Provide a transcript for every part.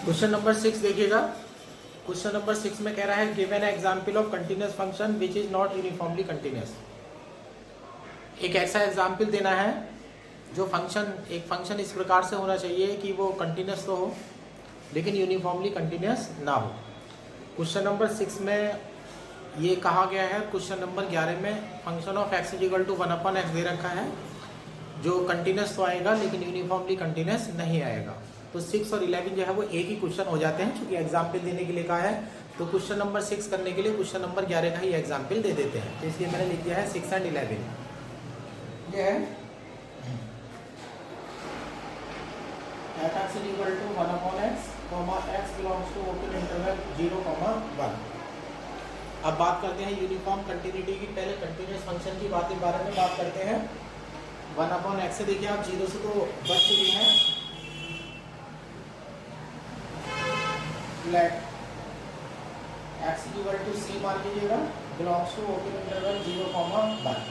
Question number 6 देखिएगा। Question number 6 में कह रहा है give an example of continuous function which is not uniformly continuous. एक ऐसा एग्जाम्पल देना है जो एक फंक्शन इस प्रकार से होना चाहिए कि वो कंटिन्यूस तो हो लेकिन यूनिफॉर्मली कंटिन्यूस ना हो। क्वेश्चन नंबर 6 में ये कहा गया है। क्वेश्चन नंबर 11 में function of X is equal to 1/x दे रखा है जो कंटिन्यूस तो आएगा लेकिन यूनिफॉर्मली कंटिन्यूस नहीं आएगा। तो 6 और 11 जो है वो एक ही क्वेश्चन हो जाते हैं क्योंकि एग्जाम्पल देने के लिए कहा है। तो क्वेश्चन नंबर 6 करने के लिए क्वेश्चन नंबर 11 का ही एग्जाम्पल दे देते हैं। तो इसलिए मैंने लिख दिया है 6 एंड 11। ये है f(x) is equal to 1/x, x belongs to open interval 0, 1। अब बात करते हैं यूनिफॉर्म कंटिन्यूटी की। पहले कंटिन्यूस फंक्शन की बारे में बात करते हैं। 1/x से देखिए आप 0 से तो बच चुके हैं। Let x is equal to c मान लीजिएगा, belongs to open interval 0, 1।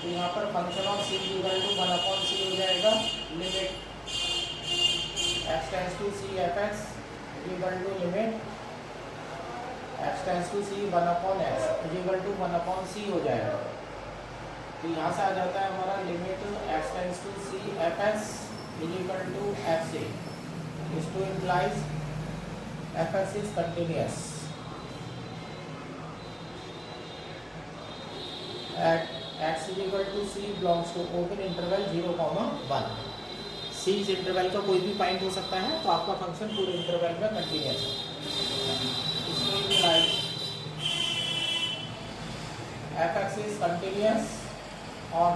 तो यहाँ पर function of c is equal to 1/c हो जाएगा। Limit x tends to c f(x) is equal to limit x tends to c 1/x is equal to 1/c हो जाएगा। तो यहाँ से आ जाता है हमारा limit x tends to c f(x) is equal to fc। This to implies f(x) is continuous at x is equal to c belongs to open interval 0, 1। सी इस interval का कोई भी पॉइंट हो सकता है तो आपका फंक्शन पूरे इंटरवल में कंटिन्यूस है। इसमें f(x) is continuous on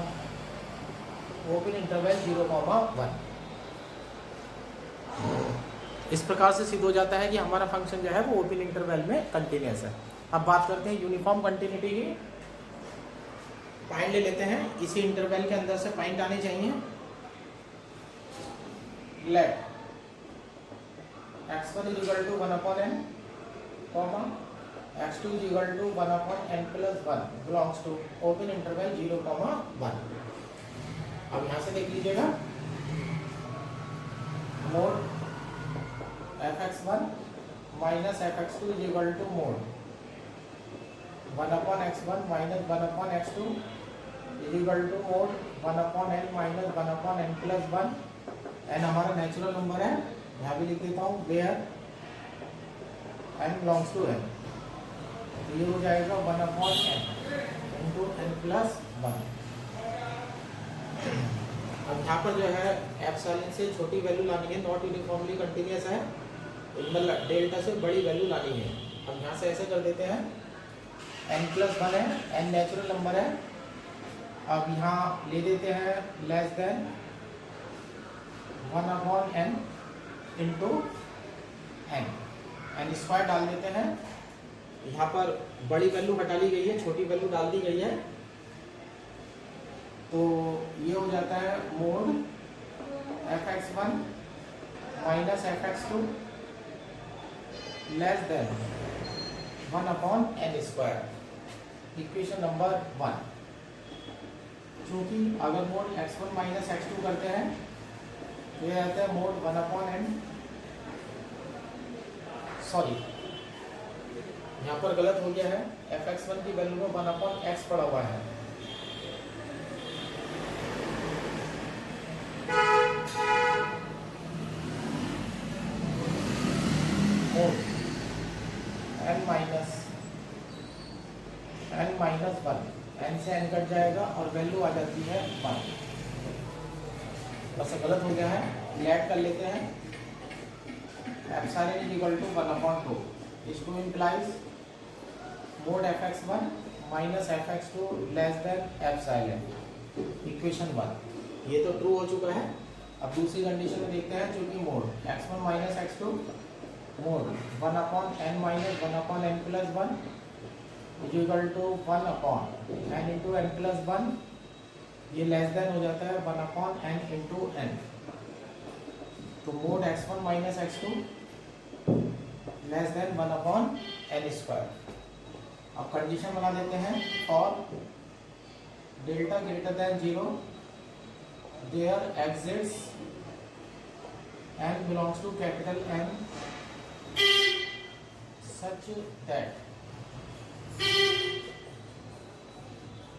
open interval 0, 1। इस प्रकार से सिद्ध हो जाता है कि हमारा फंक्शन जो है वो ओपन इंटरवल में कंटिन्यूस है। अब बात करते हैं यूनिफॉर्म कंटिन्यूटी की। पॉइंट ले लेते हैं, इसी इंटरवल के अंदर से पॉइंट आने चाहिए। Let x1 is equal to 1/n, x2 is equal to 1/n plus 1 belongs to open interval 0, 1। अब यहाँ से देख लीजिएगा mod f(x1) minus f(x2) is equal to mod 1/x1 minus 1/x2 is equal to mod 1/n minus 1/n plus 1। n हमारा natural number है, यहाँ भी लिख देता हूँ where n belongs to n। ये हो जाएगा 1/n इंटू n प्लस 1। अब यहाँ पर जो है एप्सिलॉन से छोटी वैल्यू लानी है, नॉट यूनिफॉर्मली कंटिन्यूस है, मतलब डेल्टा से बड़ी वैल्यू लानी है। अब यहाँ से ऐसे कर देते हैं n प्लस 1 है, n नेचुरल नंबर है। अब यहाँ ले देते हैं less than 1/n into n square डाल देते हैं। यहाँ पर बड़ी वैल्यू हटा ली गई है, छोटी वैल्यू डाल दी गई है। तो ये हो जाता है mode f(x1) minus f(x2) less than 1/n square. Equation number 1। चूंकि अगर मोड x1 माइनस x2 करते हैं ये आता है मोड 1/n, सॉरी यहाँ पर गलत हो गया है, f(x1) की वैल्यू में 1/x पड़ा हुआ है। मोड n माइनस 1, n से n कट जाएगा और वैल्यू आ जाती है 1। बस गलत हो गया है, ऐड कर लेते हैं एप्सिलॉन इज इक्वल टू 1/2। इसको implies mod f(x1) minus f(x2) less than epsilon. Equation 1 ये तो ट्रू हो चुका है। अब दूसरी कंडीशन में देखते हैं, चूंकि mod x1 minus x2 mod 1/n minus 1/n plus 1 is equal to 1/n into n plus 1। ये लेस देन हो जाता है 1/n इंटू n। तो mod x1 minus x2 less than 1/n square. अब कंडीशन बना देते हैं for delta greater than 0 there exists n belongs to capital N such that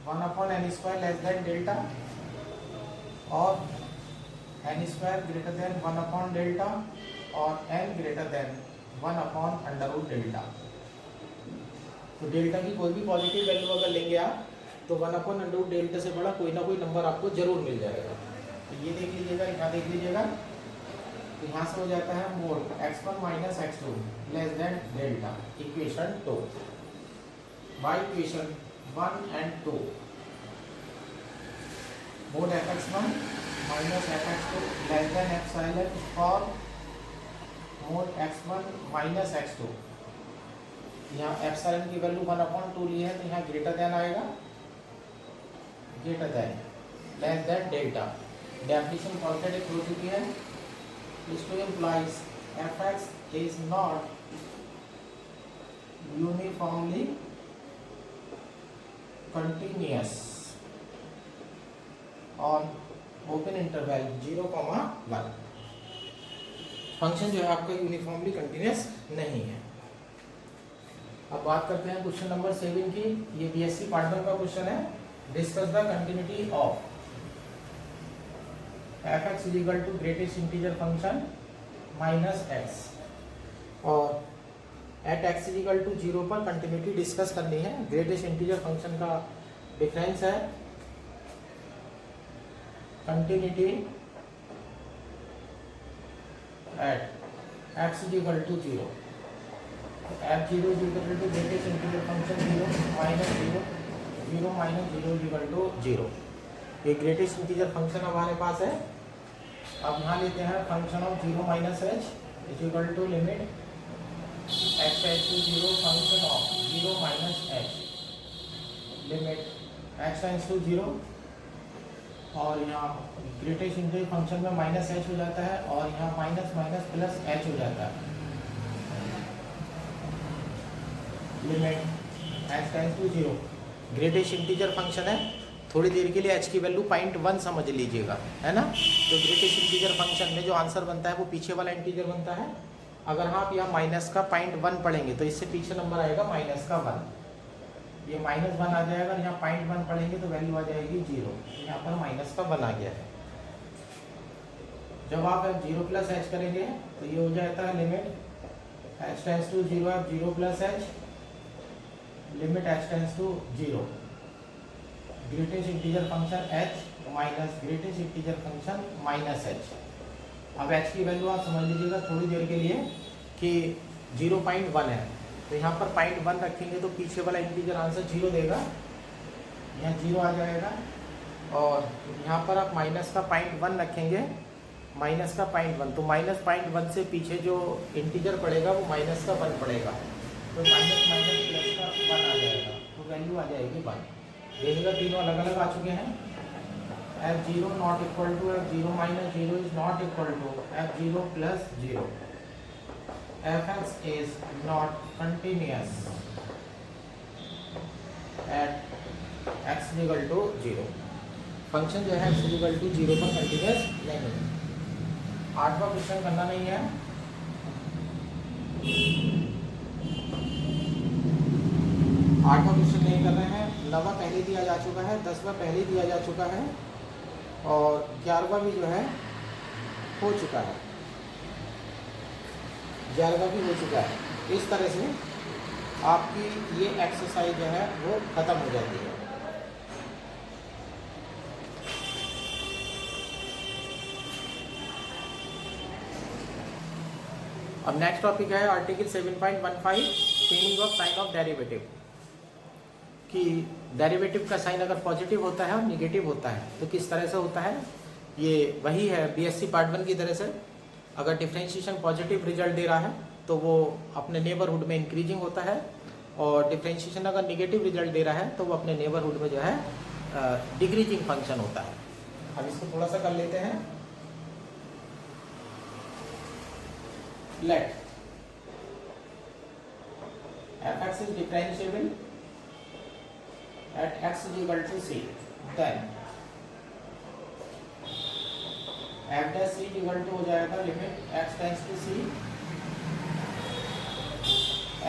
1 upon n square less than delta और n square greater than 1 upon delta और n greater than 1 upon under root delta. तो delta की कोई भी positive value अगर लेंगे आप तो 1 अपॉन अंडर रूट डेल्टा से बड़ा कोई ना कोई नंबर आपको जरूर मिल जाएगा। तो ये देख लीजिएगा, यहाँ देख लीजिएगा, तो यहाँ से हो जाता है mode x1 minus x2 less than delta equation 2 by equation 1 and 2 mode fx1 minus fx2 less than epsilon for mode x1 minus x2। यहाँ एप्सिलॉन की वैल्यू 1 अपॉन 2 ली है तो यहाँ ग्रेटर देन आएगा, greater than less than delta. Definition concept हो चुकी है। इसको implies fx is not uniformly continuous on open interval 0,1। Function जो है आपका यूनिफॉर्मली कंटिन्यूस नहीं है। अब बात करते हैं क्वेश्चन नंबर 7 की। ये बीएससी पार्ट 1 का क्वेश्चन है। Discuss the continuity of fx is equal to greatest integer function minus x और at x is equal to 0 पर कंटिन्यूटी डिस्कस करनी है। ग्रेटेस्ट इंटीजर फंक्शन का डिफरेंस है continuity at x is equal to 0। f0 is equal to greatest integer function 0 minus 0 0 minus 0 is equal to 0। ये greatest integer function हमारे पास है। अब यहाँ लेते हैं function of 0 minus H is equal to limit x tends to 0 function of 0 minus H limit x tends to 0 और यहाँ greatest integer function में माइनस एच हो जाता है और यहाँ माइनस माइनस प्लस एच हो जाता है। Limit x tends to 0 greatest integer function है। थोड़ी देर के लिए h की वैल्यू 0.1 समझ लीजिएगा, है ना। तो ग्रेटेस्ट इंटीजर फंक्शन में जो आंसर बनता है वो पीछे वाला इंटीजर बनता है। अगर आप यहाँ माइनस का 0.1 पढ़ेंगे तो इससे पीछे नंबर आएगा माइनस का 1। ये -1 आ जाएगा, यहाँ 0.1 पढ़ेंगे तो वैल्यू आ जाएगी 0। यहाँ पर माइनस का 1 आ गया है। जब आप 0 प्लस एच करेंगे तो ये हो जाता है limit H tends to 0 0 plus H limit H tends to 0 greatest integer function h minus greatest integer function minus h। अब h की वैल्यू आप समझ लीजिएगा थोड़ी देर के लिए कि 0.1 है तो यहाँ पर 0.1 रखेंगे तो पीछे वाला इंटीजर आंसर 0 देगा, यहाँ 0 आ जाएगा। और यहाँ पर आप माइनस का 0.1 रखेंगे, माइनस का 0.1 तो माइनस 0.1 से पीछे जो इंटीजर पड़ेगा वो माइनस का 1 पड़ेगा तो माइनस माइनस प्लस का 1 आ जाएगा तो वैल्यू आ जाएगी 1। देखिएगा तीनों अलग अलग आ चुके हैं। f0 not equal to f0 minus 0 is not equal to f0 plus 0। fx is not continuous at x equal to 0। Function जो है x इक्वल टू 0 पर कंटिन्यूअस नहीं है। 8वां क्वेश्चन करना नहीं है। 8वां क्वेश्चन नहीं कर रहे हैं। 9वां पहले दिया जा चुका है, 10वां पहले दिया जा चुका है और 11वां भी जो है हो चुका है, 11वां भी हो चुका है। इस तरह से आपकी ये एक्सरसाइज जो है वो ख़त्म हो जाती है। अब नेक्स्ट टॉपिक है article 7.15 meaning of sine of derivative. कि डेरिवेटिव का साइन अगर पॉजिटिव होता है और निगेटिव होता है तो किस तरह से होता है। ये वही है बीएससी पार्ट 1 की तरह से। अगर डिफरेंशिएशन पॉजिटिव रिजल्ट दे रहा है तो वो अपने नेबरहुड में इंक्रीजिंग होता है और डिफरेंशिएशन अगर निगेटिव रिजल्ट दे रहा है तो वो अपने नेबरहुड में जो है डिक्रीजिंग फंक्शन होता है। अब इसको थोड़ा सा कर लेते हैं। Let fx is differentiable at x is equal to c, then f dash c equal to हो जाएगा limit x tends to c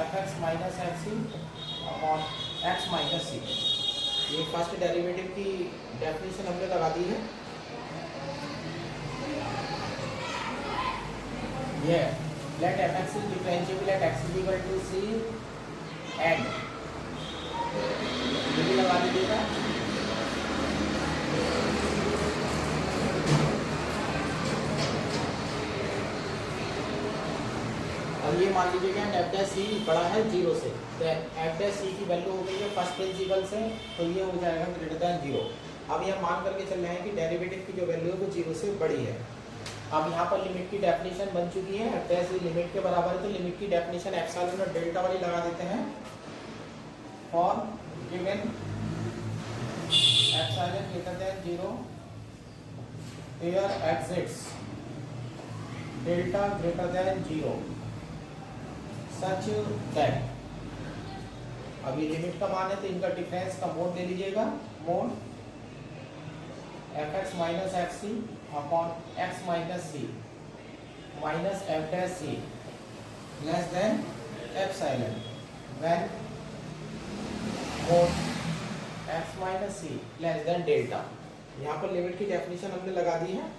f x minus F C upon x minus c. ये फर्स्ट डेरिवेटिव की definition हमने लगा दी है। ये let F x is differentiable at x is equal to C and ये भी लगा दीजिएगा। और ये मान लीजिए कि एफ डैश सी बड़ा है 0 से, तो एफ डैश सी की वैल्यू हो गई है फर्स्ट प्रिंसिपल से, तो ये हो जाएगा ग्रेटर दैन 0। अब यहाँ मान करके चल रहे हैं कि डेरिवेटिव की जो वैल्यू है वो 0 से बड़ी है। अब यहाँ पर लिमिट की डेफिनेशन बन चुकी है, एफ डैश सी लिमिट के बराबर है, तो लिमिट की डेफिनेशन एप्सिलॉन और डेल्टा वाली लगा देते हैं। For given epsilon greater than 0 here exists delta greater than 0 such that, अब ये लिमिट का मान है तो इनका डिफरेंस का मोड ले लीजिएगा, mod F x minus F C upon x minus C minus F dash C less than epsilon when mod X minus C less than delta. यहाँ पर लिमिट की डेफिनेशन हमने लगा दी है।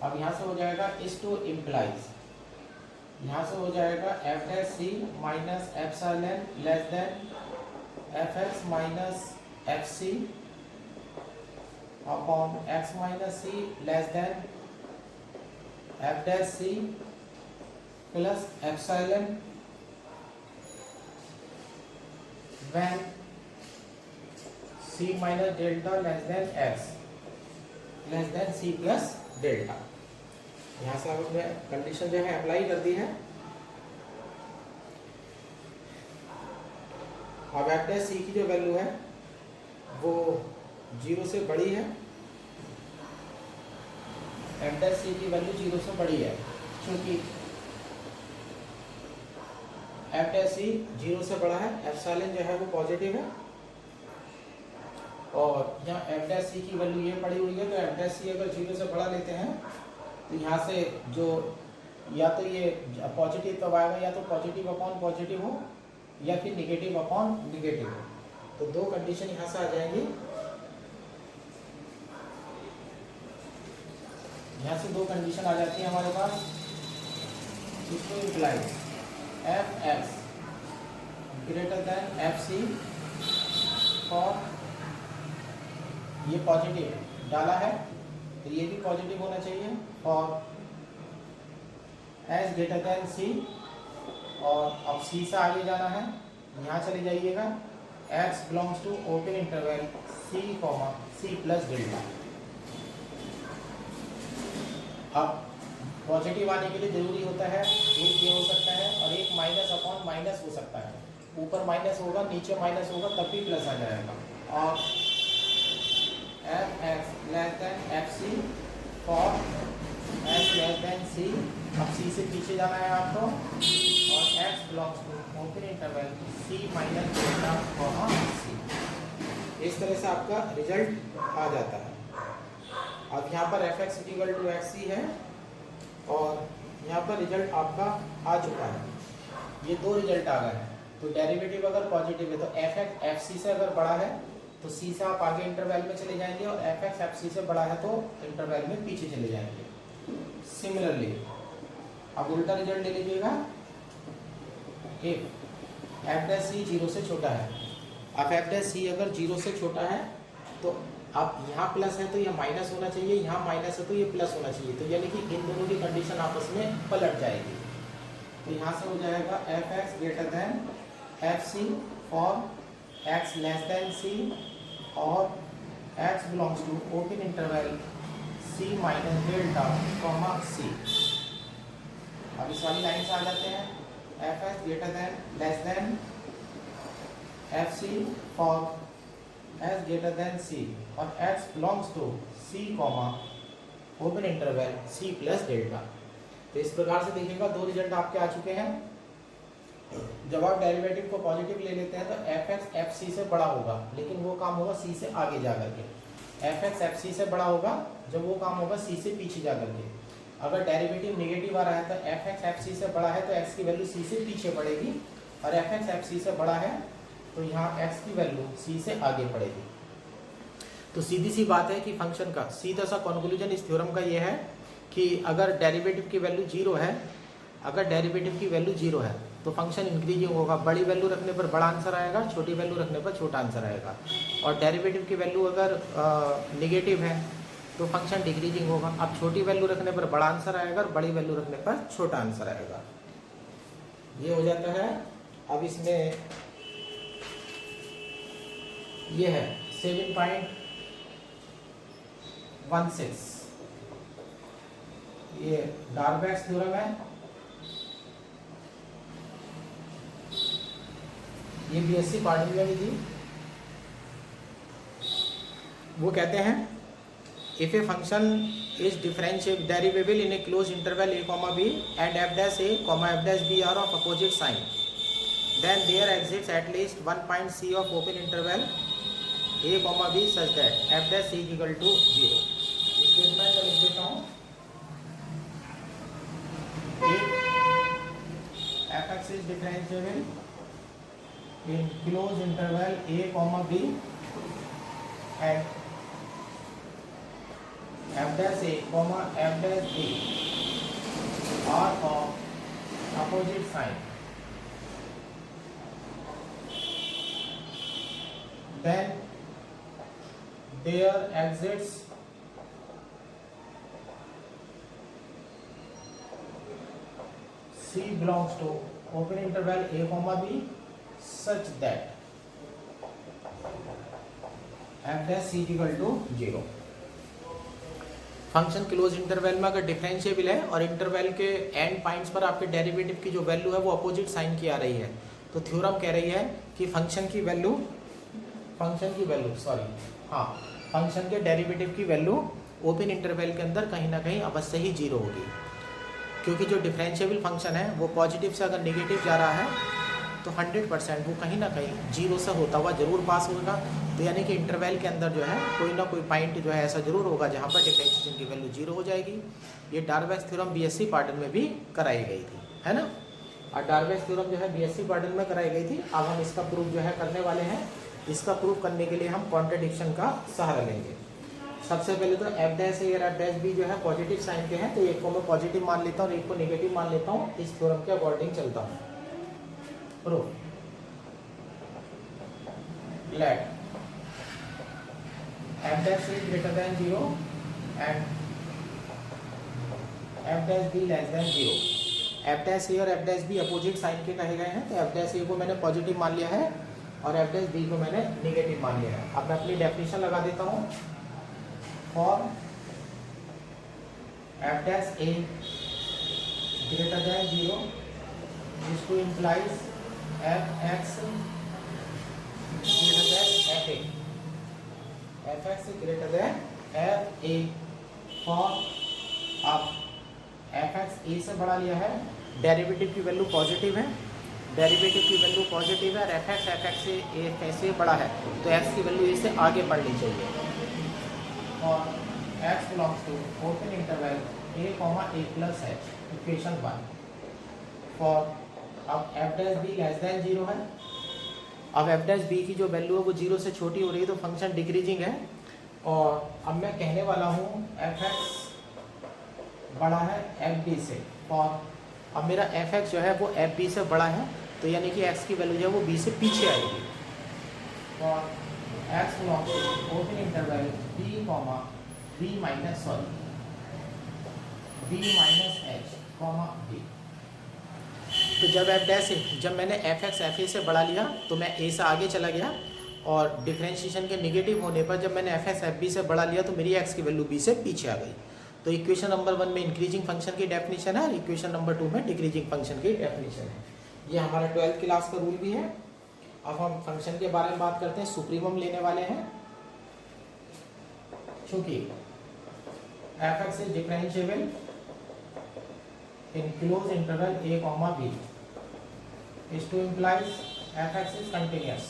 अब यहाँ से हो जाएगा इस टू इम्प्लाइज, यहाँ से हो जाएगा F dash C minus epsilon less than F x minus F C upon x minus C less than F dash C plus epsilon when C minus delta less than X less than C plus delta. यहाँ से हमने condition जो है apply कर दी है। अब f dash c की जो वैल्यू है वो 0 से बड़ी है, एफ डैश सी की वैल्यू 0 से बड़ी है क्योंकि एफ डैश सी 0 से बड़ा है, एप्सिलॉन जो है वो पॉजिटिव है, और यहाँ एफ डैश सी की वैल्यू ये पड़ी हुई है, तो एफ डैश सी अगर 0 से बड़ा लेते हैं तो यहाँ से जो या तो ये पॉजिटिव तब आएगा, या तो पॉजिटिव अपॉन पॉजिटिव हो या फिर निगेटिव अपॉन निगेटिव हो, तो दो कंडीशन यहाँ से आ जाएंगी। यहाँ से दो कंडीशन आ जाती है हमारे पास। इसको implies F x greater than F C for, ये पॉजिटिव डाला है तो ये भी पॉजिटिव होना चाहिए, और एस ग्रेटर देन सी, और अब सी से आगे जाना है, यहाँ चले जाइएगा, X belongs to open interval C comma C plus delta. अब पॉजिटिव आने के लिए जरूरी होता है एक ये हो सकता है और एक माइनस अपॉन माइनस हो सकता है, ऊपर माइनस होगा नीचे माइनस होगा तब भी प्लस आ जाएगा। और f x less than F C for x less than c, अब सी से पीछे जाना है आपको, और x belongs to open interval c minus delta comma c. इस तरह से आपका रिजल्ट आ जाता है। अब यहाँ पर f x equal to x c है और यहाँ पर रिजल्ट आपका आ चुका है, ये दो रिजल्ट आ गए हैं। तो डेरिवेटिव अगर पॉजिटिव है तो एफ एक्स एफ सी से अगर बड़ा है तो सी से आप आगे इंटरवल में चले जाएंगे, और एफ एक्स एफ सी से बड़ा है तो इंटरवल में पीछे चले जाएंगे। सिमिलरली अब उल्टा रिजल्ट ले लीजिएगा, इफ एफ डैश सी 0 से छोटा है, अब एफ डैश सी अगर 0 से छोटा है तो अब यहाँ प्लस है तो ये माइनस होना चाहिए, यहाँ माइनस है तो ये प्लस होना चाहिए, तो यानी कि इन दोनों की कंडीशन आपस में पलट जाएगी। तो यहाँ से हो जाएगा f x greater than F C for x less than c, और x belongs to open interval c minus delta comma c। अब इस वाली लाइन से आ जाते हैं, f x greater than less than F C for s greater than c, और x belongs to c comma open interval c plus delta. तो इस प्रकार से देखिएगा दो रिजल्ट आपके आ चुके हैं। जब आप डेरिवेटिव को पॉजिटिव ले लेते हैं तो एफ एक्स एफ सी से बड़ा होगा, लेकिन वो काम होगा सी से आगे जा करके। एफ एक्स एफ सी से बड़ा होगा जब वो काम होगा सी से पीछे जा करके। अगर डेरिवेटिव नेगेटिव आ रहा है तो एफ एक्स एफ सी से बड़ा है तो एक्स की वैल्यू सी से पीछे बढ़ेगी, और एफ एक्स एफ सी से बड़ा है तो यहाँ एक्स की वैल्यू सी से आगे बढ़ेगी। तो सीधी सी बात है कि फंक्शन का सीधा सा कंक्लूजन इस थ्योरम का ये है कि अगर डेरिवेटिव की वैल्यू जीरो है, अगर डेरिवेटिव की वैल्यू जीरो है तो फंक्शन इंक्रीजिंग होगा। बड़ी वैल्यू रखने पर बड़ा आंसर आएगा, छोटी वैल्यू रखने पर छोटा आंसर आएगा। और डेरिवेटिव की वैल्यू अगर नेगेटिव है तो फंक्शन डिक्रीजिंग होगा। अब छोटी वैल्यू रखने पर बड़ा आंसर आएगा और बड़ी वैल्यू रखने पर छोटा आंसर आएगा। ये हो जाता है। अब इसमें ये है 7.16, ये डार्बैक्स थ्योरम है। ये बीएससी पार्ट में भी थी। वो कहते हैं if a function is differentiable derivable in a close interval a, b and f dash a, f dash b are of opposite sign, then there exists at least one point c of open interval a, b such that f dash is equal to 0। Statement मैं लिख देता हूँ। f x is differentiable in closed interval a, b and f dash a, f dash b are of opposite sign, then there exists C belongs to open interval a, b such that f dash is equal to 0। Function close interval में अगर differentiable है और interval के and points पर आपके derivative की जो value है वो अपोजिट साइन की आ रही है, तो थ्योरम कह रही है कि फंक्शन के डेरिवेटिव की वैल्यू ओपन इंटरवल के अंदर कहीं ना कहीं अवश्य ही जीरो होगी, क्योंकि जो डिफरेंशिएबल फंक्शन है वो पॉजिटिव से अगर नेगेटिव जा रहा है तो 100% वो कहीं ना कहीं जीरो से होता हुआ जरूर पास होगा। तो यानी कि इंटरवल के अंदर जो है कोई ना कोई पॉइंट जो है ऐसा जरूर होगा जहाँ पर डिफरेंशिएशन की वैल्यू जीरो हो जाएगी। ये डार्बैक्स थ्योरम बीएससी पार्टन में भी कराई गई थी, है ना। और डार्बैक्स थ्योरम जो है बीएससी पार्टन में कराई गई थी। अब हम इसका प्रूफ जो है करने वाले हैं। इसका प्रूफ करने के लिए हम कॉन्ट्रडिक्शन का सहारा लेंगे। सबसे पहले तो एफ डैश ए और एफ डैश बी जो है पॉजिटिव साइन के हैं, तो एक को मैं पॉजिटिव मान लेता हूँ और एक को नेगेटिव मान लेता हूँ। इस थ्योरम के अकॉर्डिंग चलता हूँ। Proof late f dash is greater than 0 and f dash b less than 0। f dash a और f dash b opposite sign के कहे गए हैं, तो f dash a को मैंने पॉजिटिव मान लिया है और f dash b को मैंने नेगेटिव मान लिया है। अब मैं अपनी डेफिनेशन लगा देता हूँ। For f dash a greater than 0 is to implies f x greater than f a, f x greater than f a for अब f x a से बढ़ा लिया है, डेरिवेटिव की वैल्यू पॉजिटिव है, डेरिवेटिव की वैल्यू पॉजिटिव है और f x से बड़ा है तो x की वैल्यू इससे आगे बढ़नी चाहिए। और x belongs to open interval a, a plus h, equation 1 for अब f dash b less than 0 है। अब f dash b की जो वैल्यू है वो 0 से छोटी हो रही है तो फंक्शन डिक्रीजिंग है। और अब मैं कहने वाला हूँ f x बड़ा है f b से, और अब मेरा f x जो है वो f b से बड़ा है, तो यानी कि x की वैल्यू जो है वो b से पीछे आएगी। और x belongs to open interval b, b minus h, b। तो जब मैंने f x f a से बढ़ा लिया तो मैं a से आगे चला गया, और डिफरेंशिएशन के नेगेटिव होने पर जब मैंने f x f b से बढ़ा लिया तो मेरी x की वैल्यू b से पीछे आ गई। तो इक्वेशन नंबर 1 में इंक्रीजिंग फंक्शन की डेफिनेशन है और इक्वेशन नंबर 2 में डिक्रीजिंग फंक्शन की डेफिनेशन है। ये हमारा 12th क्लास का रूल भी है। अब हम फंक्शन के बारे में बात करते हैं। सुप्रीमम लेने वाले हैं, चूंकि f x is differentiable in closed interval a, b is to implies f x is continuous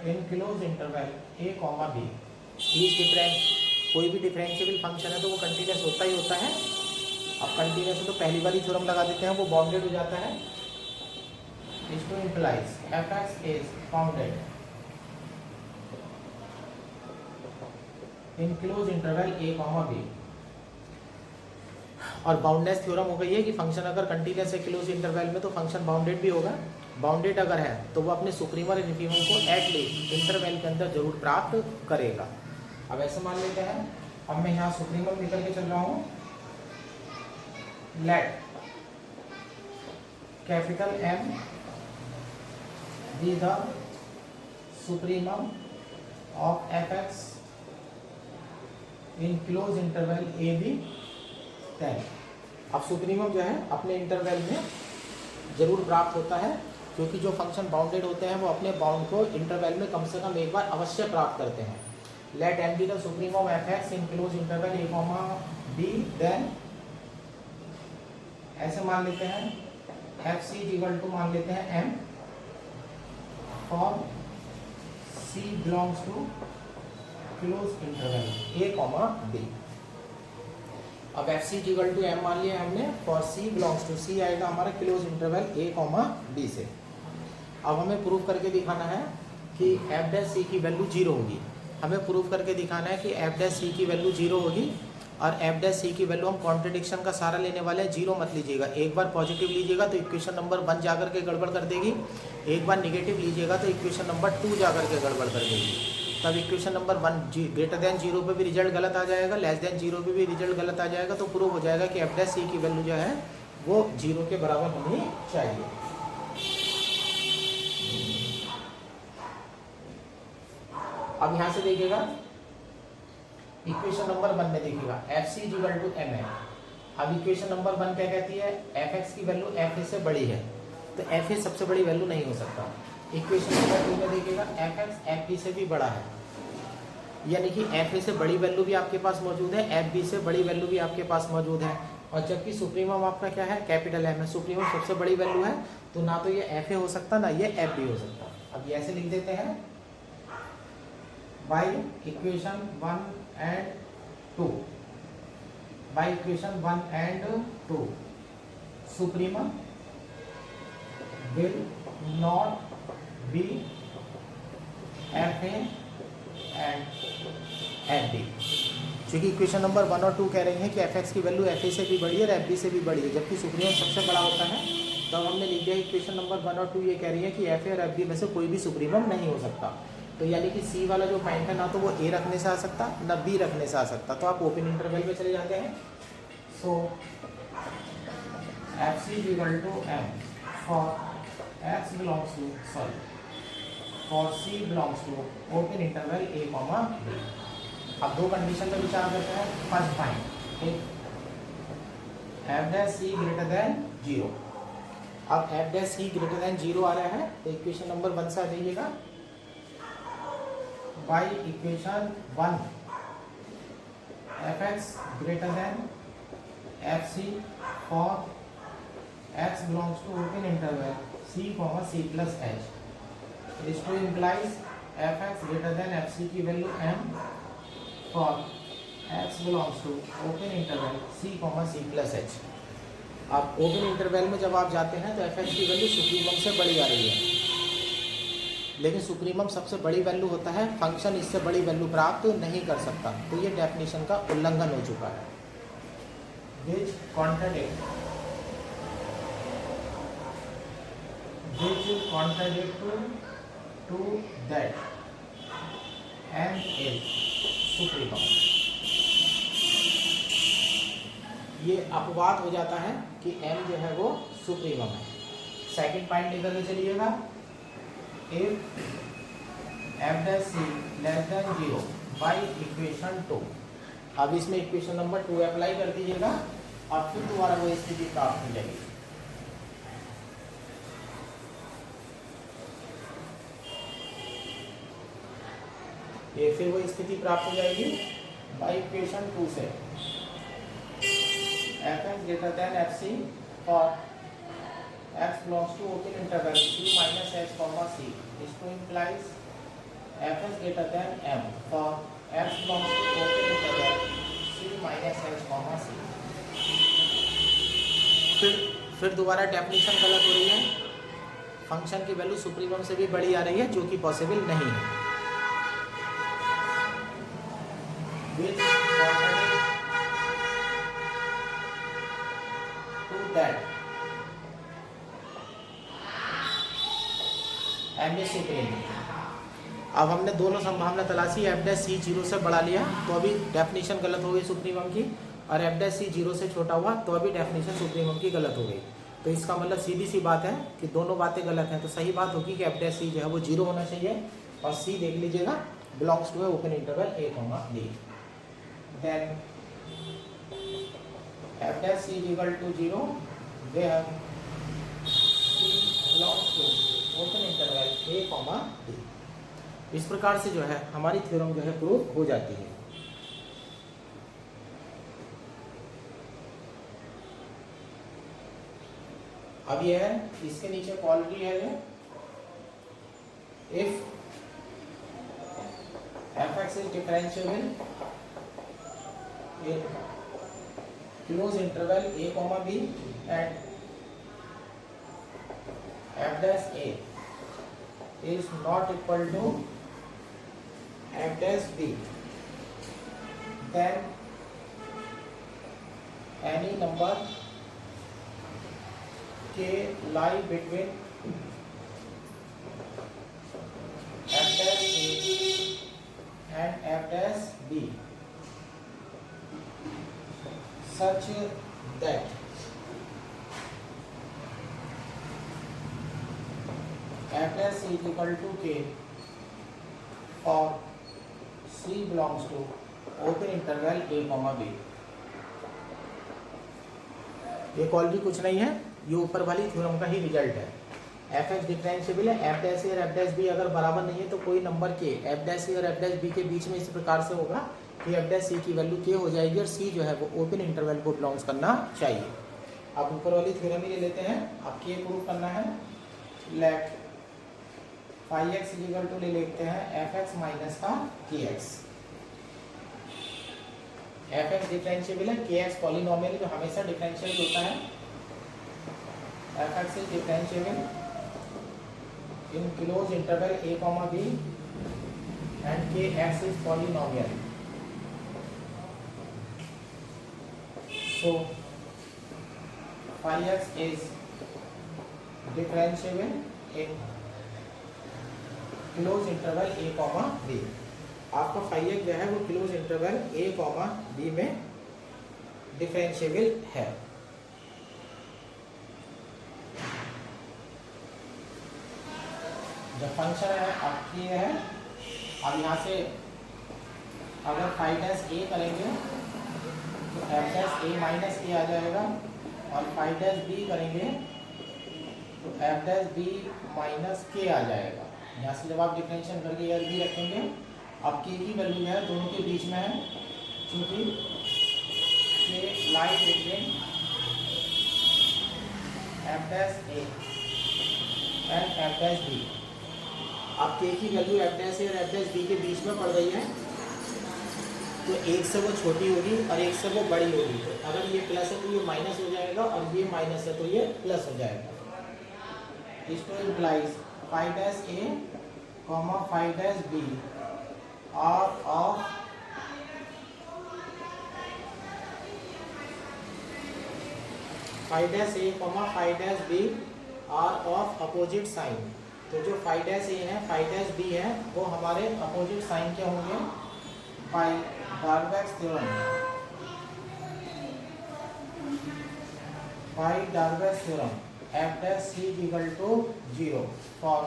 in close interval A comma B. Each difference, कोई भी डिफरेंशिएबल फंक्शन है तो वो कंटिन्यूस होता ही होता है। अब कंटिन्यूस है तो पहली बार ही थ्योरम लगा देते हैं, वो बाउंडेड हो जाता है। इसको implies F x is bounded in close interval A comma b. और बाउंडनेस थ्योरम हो गई है कि फंक्शन अगर कंटिन्यूस है क्लोज इंटरवल में तो फंक्शन बाउंडेड भी होगा। बाउंडेड अगर है तो वो अपने सुप्रीम और इन्फीमम को एटलीस्ट इंटरवल के अंदर जरूर प्राप्त करेगा। अब ऐसे मान लेते हैं, अब मैं यहाँ सुप्रीमम लेकर के चल रहा हूँ, let capital M be the supremum of f x in close interval a b. अब सुप्रीमम जो है अपने इंटरवल में जरूर प्राप्त होता है, क्योंकि जो फंक्शन बाउंडेड होते हैं वो अपने बाउंड को इंटरवल में कम से कम एक बार अवश्य प्राप्त करते हैं। Let M be the supremum f x in close interval A comma b, then ऐसे मान लेते हैं एफ सी इक्वल टू मान लेते हैं M for C belongs to close interval A comma B. अब F C equal to M मान लिया हमने for C belongs to, C आएगा हमारा क्लोज इंटरवल ए कॉमा बी से। अब हमें प्रूव करके दिखाना है कि एफ डैश सी की वैल्यू 0 होगी। हमें प्रूव करके दिखाना है कि एफ डैश सी की वैल्यू 0 होगी, और एफ डैश सी की वैल्यू हम कॉन्ट्रडिक्शन का सारा लेने वाले हैं, 0 मत लीजिएगा। एक बार पॉजिटिव लीजिएगा तो इक्वेशन नंबर 1 जाकर के गड़बड़ कर देगी, एक बार निगेटिव लीजिएगा तो इक्वेशन नंबर 2 जाकर के गड़बड़ कर देगी। तब इक्वेशन नंबर 1 ग्रेटर देन 0 पे भी रिजल्ट गलत आ जाएगा, लेस देन 0 पे भी रिजल्ट गलत आ जाएगा। तो प्रूव हो जाएगा कि एफ डैश सी की वैल्यू जो है वो 0 के बराबर होनी चाहिए। अब यहाँ से देखिएगा इक्वेशन नंबर 1 में देखिएगा f C equal to M है। अब इक्वेशन नंबर 1 क्या कहती है, एफ एक्स की वैल्यू एफ ए से बड़ी है, तो एफ ए सबसे बड़ी वैल्यू नहीं हो सकता। इक्वेशन नंबर 2 में देखिएगा एफ एक्स एफ बी से भी बड़ा है, यानी कि एफ ए से बड़ी वैल्यू भी आपके पास मौजूद है, एफ बी से बड़ी वैल्यू भी आपके पास मौजूद है। और जबकि सुप्रीमम आपका क्या है, कैपिटल एम है, सुप्रीमम सबसे बड़ी वैल्यू है, तो ना तो ये एफ ए हो सकता ना ये एफ बी हो सकता। अब ये ऐसे लिख देते हैं by equation 1 and 2, by equation 1 and 2 supremum will not be f a and f b. क्योंकि इक्वेशन नंबर 1 और 2 कह रही है कि एफ एक्स की वैल्यू एफ ए से भी बड़ी है और एफ बी से भी बड़ी है, जबकि सुप्रीमम सबसे बड़ा होता है। तो हमने लिख दिया इक्वेशन नंबर 1 और 2 ये कह रही है कि एफ ए और एफ बी में से कोई भी सुप्रीमम नहीं हो सकता। तो यानी कि सी वाला जो पॉइंट है ना तो वो ए रखने से आ सकता ना बी रखने से आ सकता, तो आप ओपन इंटरवल में चले जाते हैं। So f C equal to m for x belongs to sorry for C belongs to open interval A comma B. अब दो कंडीशन पर विचार करते हैं। First point f dash c greater than 0। अब f dash c greater than 0 आ रहा है तो इक्वेशन नंबर 1 से आ जाइएगा by equation 1 f x greater than F C for x belongs to open interval C comma C plus h. This to implies F x greater than F c की value m for x belongs to open interval C comma C plus h. अब open interval में जब आप जाते हैं तो f x की value supremum से बड़ी आ रही है, लेकिन सुप्रीमम सबसे बड़ी वैल्यू होता है, फंक्शन इससे बड़ी वैल्यू प्राप्त नहीं कर सकता। तो ये डेफिनेशन का उल्लंघन हो चुका है। which contradict to that m is supremum। ये अपवाद हो जाता है कि m जो है वो सुप्रीमम है। सेकंड पॉइंट लेकर के चलिएगा, if f dash c less than 0 by equation 2। अब इसमें इक्वेशन नंबर 2 अप्लाई कर दीजिएगा और फिर दोबारा वो स्थिति प्राप्त हो जाएगी। ये फिर वो स्थिति प्राप्त हो जाएगी बाई इक्वेशन 2 से f x greater than F c और x belongs to open interval c minus h comma c. इसको implies f s greater than m for x belongs to open interval c minus h comma c. फिर दोबारा definition गलत हो रही है, function की value supremum से भी बड़ी आ रही है जो कि पॉसिबल नहीं है। Which contradict to that M a supreme. अब हमने दोनों संभावना तलाशी, एफ डैश सी 0 से बढ़ा लिया तो अभी डेफिनेशन गलत हो गई सुप्रीमम की, और एफ डैश सी 0 से छोटा हुआ तो अभी डेफिनेशन सुप्रीमम की गलत हो गई। तो इसका मतलब सीधी सी बात है कि दोनों बातें गलत हैं। तो सही बात होगी कि एफ डैश सी जो है वो 0 होना चाहिए, और सी देख लीजिएगा belongs to open interval A comma b. Then F dash c equal to 0 where c belongs to open interval A comma b. इस प्रकार से जो है हमारी थ्योरम जो है प्रूव हो जाती है। अब ये है, इसके नीचे क्वालिटी है ये, if f x is differentiable in close interval A comma b and f dash a is not equal to f dash b, then any number K lie between f dash A and f dash B such that f dash is equal to K for C belongs to open interval A comma B। ये quality कुछ नहीं है, ये ऊपर वाली theorem का ही result है। F x differentiable है, एफ डैश ए और एफ डैश बी अगर बराबर नहीं है तो कोई नंबर के एफ डैश ए और एफ डैश बी के बीच में इस प्रकार से होगा कि एफ डैश सी की वैल्यू के हो जाएगी और सी जो है वो ओपन इंटरवल को बिलोंग्स करना चाहिए। अब ऊपर वाली थ्योरम ही ले लेते हैं। अब के प्रूव करना है, let phi x equal to ले लेते हैं एफ एक्स माइनस का के एक्स। एफ एक्स डिफरेंशिएबल है, के एक्स पॉलिनोमियल जो हमेशा डिफरेंशियल होता है। F x is differentiable in close interval A comma b and k x is polynomial. So phi x is differentiable in close interval A comma b. आपका phi x जो है वो close interval ए comma b में differentiable है। जब function है आपकी है, अब यहाँ से अगर फाई डैश ए करेंगे तो एफ डैश ए माइनस ए आ जाएगा, और फाई डैश बी करेंगे तो एफ डैश बी माइनस के आ जाएगा। यहाँ से जब आप डिफरेंशिएट करके एल बी रखेंगे, अब के की वैल्यू है दोनों के बीच में है, क्योंकि k lie between f dash a and f dash b. अब के की वैल्यू एफ डैश ए और एफ डैश बी के बीच में पड़ गई है, तो एक से वो छोटी होगी और एक से वो बड़ी होगी। तो अगर ये प्लस है तो ये माइनस हो जाएगा, और ये माइनस है तो ये प्लस हो जाएगा। इसको implies phi dash a comma phi dash b are of phi dash a comma phi dash b are of opposite sign. तो जो फाई डैश ए है फाई डैश बी है वो हमारे अपोजिट साइन के होंगे by Darboux's theorem. By Darboux's theorem f dash c equal to 0 for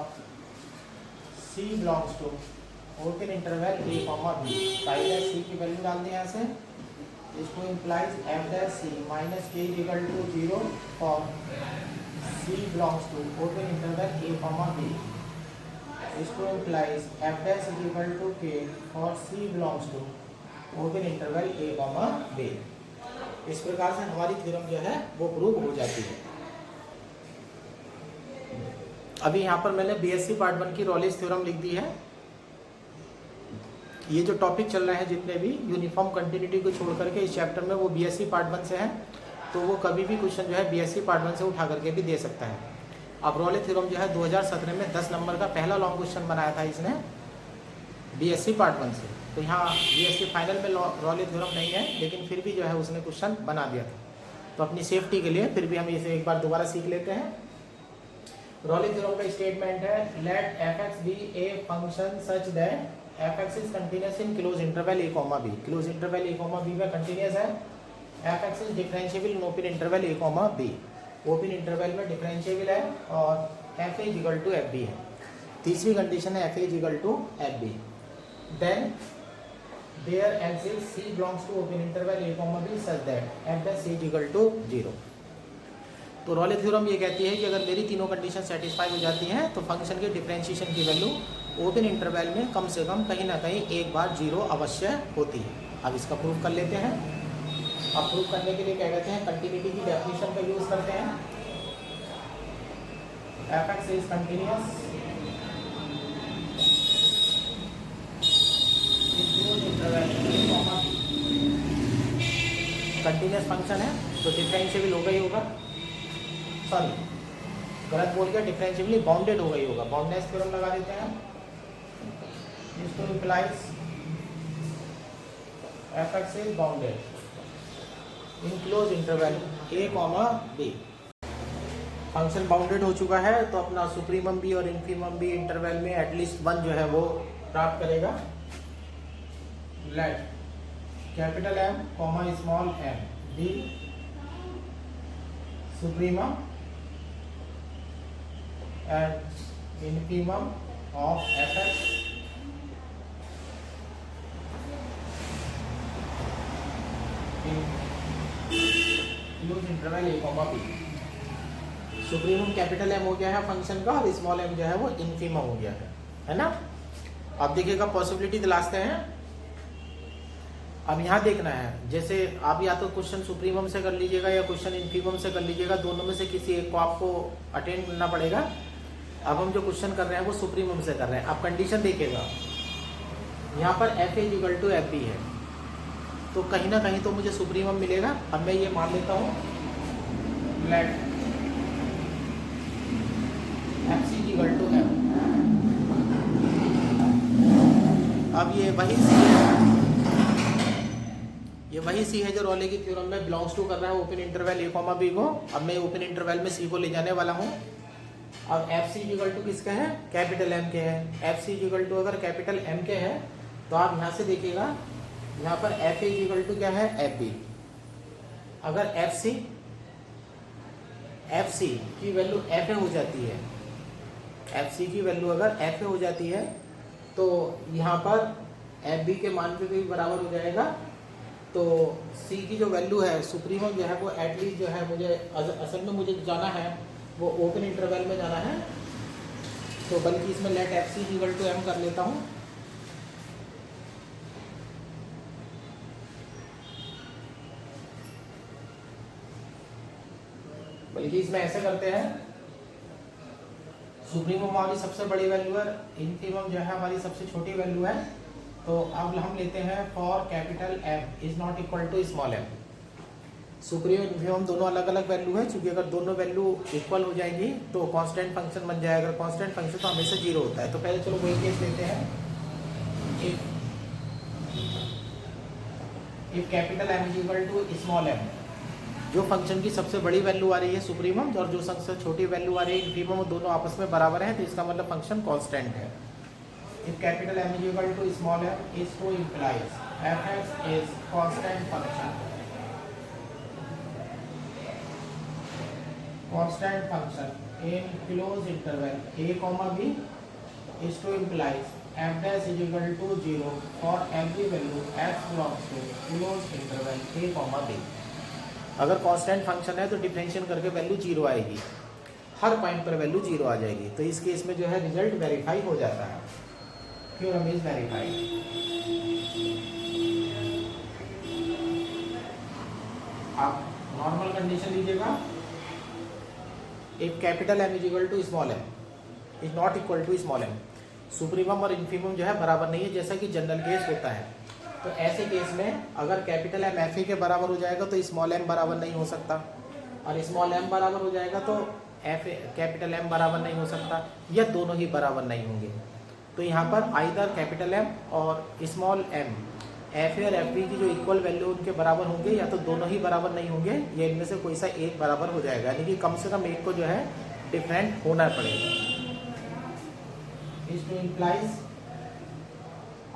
C belongs to open interval A comma b. Phi dash c की value डाल दें यहाँ से, इसको implies f dash C minus k equal to 0 फॉर C belongs to open interval A comma B. इसको implies f dash is equal to K for C belongs to open interval A comma B। इस प्रकार से हमारी theorem जो है वो prove हो जाती है। अभी यहाँ पर मैंने BSc पार्ट 1 की रॉलिस थ्योरम लिख दी है। ये जो टॉपिक चल रहे हैं जितने भी यूनिफॉर्म कंटिन्यूटी को छोड़ करके इस चैप्टर में वो बीएससी पार्ट 1 से है, तो वो कभी भी क्वेश्चन जो है बीएससी पार्ट 1 से उठा करके भी दे सकता है। अब रॉले थ्योरम जो है 2017 में 10 नंबर का पहला लॉन्ग क्वेश्चन बनाया था इसने बीएससी पार्ट 1 से। तो यहाँ बीएससी फाइनल में रॉले थ्योरम नहीं है, लेकिन फिर भी जो है उसने क्वेश्चन बना दिया था। तो अपनी सेफ्टी के लिए फिर भी हम इसे एक बार दोबारा सीख लेते हैं। रॉले थ्योरम का स्टेटमेंट है, let f be a function such that f(x) is continuous in close interval a, b। Close interval a, b में कंटिन्यूअस है। f(x) is differentiable in open interval a, b। Open interval में differentiable है और f is equal to f b है। तीसरी condition है f is equal to f b। Then there exist c belongs to open interval a, b such that f' is equal to 0। तो रॉले theorem ये कहती है कि अगर मेरी तीनों कंडीशन सेटिस्फाई हो जाती हैं तो फंक्शन के डिफरेंशिएशन की वैल्यू ओपन इंटरवल में कम से कम कहीं ना कहीं एक बार 0 अवश्य होती है। अब इसका प्रूफ कर लेते हैं। अब प्रूफ करने के लिए क्या कहते हैं, कंटिन्यूटी की डेफिनेशन का यूज करते हैं। f(x) is continuous continuous function है तो डिफरेंशिएबल होगा ही होगा, सॉरी गलत बोल गया, डिफरेंशिएबली बाउंडेड होगा ही होगा। बाउंडनेस थ्योरम लगा देते हैं। This implies f(x) is bounded in closed interval a, b। Function bounded हो चुका है तो अपना सुप्रीमम भी और इन्फीमम भी इंटरवल में एटलीस्ट 1 जो है वो प्राप्त करेगा। Let capital M, small m be supremum and infimum of f(x) close interval a, b। Supremum capital M हो गया है फंक्शन का और स्मॉल m जो है वो इन्फीमम हो गया है ना। अब देखिएगा पॉसिबिलिटी तलाशते हैं। अब यहाँ देखना है, जैसे आप या तो क्वेश्चन सुप्रीमम से कर लीजिएगा या क्वेश्चन इन्फीमम से कर लीजिएगा, दोनों में से किसी एक को आपको अटेंड करना पड़ेगा। अब हम जो क्वेश्चन कर रहे हैं वो सुप्रीमम से कर रहे हैं। अब कंडीशन देखिएगा, यहाँ पर f is equal to f b है तो कहीं ना कहीं तो मुझे सुप्रीमम मिलेगा। अब मैं ये मान लेता हूँ late f(c) equal to m। अब ये वही c है, ये वही c है जो रॉले की थ्योरम में बिलोंग्स टू कर रहा है ओपन इंटरवल a, b को। अब मैं ओपन इंटरवल में c को ले जाने वाला हूँ। अब f(c) इक्वल टू किसका है, कैपिटल M के है। f(c) इक्वल टू अगर कैपिटल M के है तो आप यहाँ से देखिएगा, यहाँ पर f इज इक्वल टू क्या है, f(b). अगर f(c) की वैल्यू f हो जाती है, f(c) की वैल्यू अगर f हो जाती है तो यहाँ पर f(b) के मान पे भी बराबर हो जाएगा। तो c की जो वैल्यू है सुप्रीमम जो है वो एटलीस्ट जो है मुझे असल में मुझे जाना है वो ओपन इंटरवल में जाना है, तो बल्कि इसमें late f(c) equal to m कर लेता हूँ। बल्कि इसमें ऐसे करते हैं, सुप्रीमम हमारी सबसे बड़ी वैल्यू है, इन्फीमम जो है हमारी सबसे छोटी वैल्यू है। तो अब हम लेते हैं for capital M is not equal to small m। Supremum infimum दोनों अलग अलग वैल्यू है, क्योंकि अगर दोनों वैल्यू इक्वल हो जाएंगी तो कांस्टेंट फंक्शन बन जाएगा। अगर कांस्टेंट फंक्शन तो हमेशा 0 होता है। तो पहले चलो वही केस लेते हैं। If capital M is equal to small m, जो फंक्शन की सबसे बड़ी वैल्यू आ रही है सुप्रीमम और जो सबसे छोटी वैल्यू आ रही है इन्फीमम, दोनों आपस में बराबर हैं, तो इसका मतलब फंक्शन कांस्टेंट है। If capital M is equal to small m is to implies f(x) is constant function. Constant function in close interval a, b is to implies f' is equal to 0 for every value x belongs to close interval a, b। अगर constant function है तो differentiate करके value 0 आएगी, हर point पर value 0 आ जाएगी। तो इस case में जो है रिजल्ट वेरीफाई हो जाता है, थ्योरम इज वेरीफाइड। आप नॉर्मल कंडीशन लीजिएगा, if capital M is equal to small m is not equal to small m। Supremum और इन्फीमम जो है बराबर नहीं है, जैसा कि जनरल केस होता है। तो ऐसे केस में अगर कैपिटल एम एफ ए के बराबर हो जाएगा तो स्मॉल एम बराबर नहीं हो सकता, और स्मॉल एम बराबर हो जाएगा तो एफ कैपिटल एम बराबर नहीं हो सकता, या दोनों ही बराबर नहीं होंगे। तो यहाँ पर आइदर कैपिटल एम और स्मॉल एम एफ ए और एफ बी की जो इक्वल वैल्यू उनके बराबर होंगे, या तो दोनों ही बराबर नहीं होंगे, या इनमें से कोई सा एक बराबर हो जाएगा, यानी कि कम से कम एक को जो है डिफरेंट होना पड़ेगा। इस to implies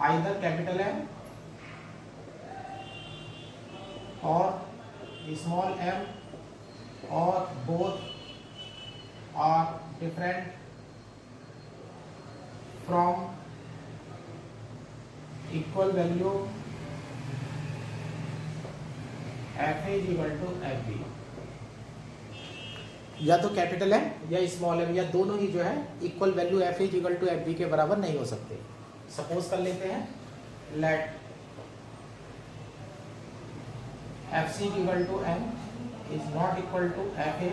either capital M और स्मॉल एम और both are different from equal value f a equal to f b. या तो कैपिटल एम या स्मॉल एम या दोनों ही जो है equal value f a equal to f b के बराबर नहीं हो सकते। सपोज कर लेते हैं, let f C equal to M is not equal to f a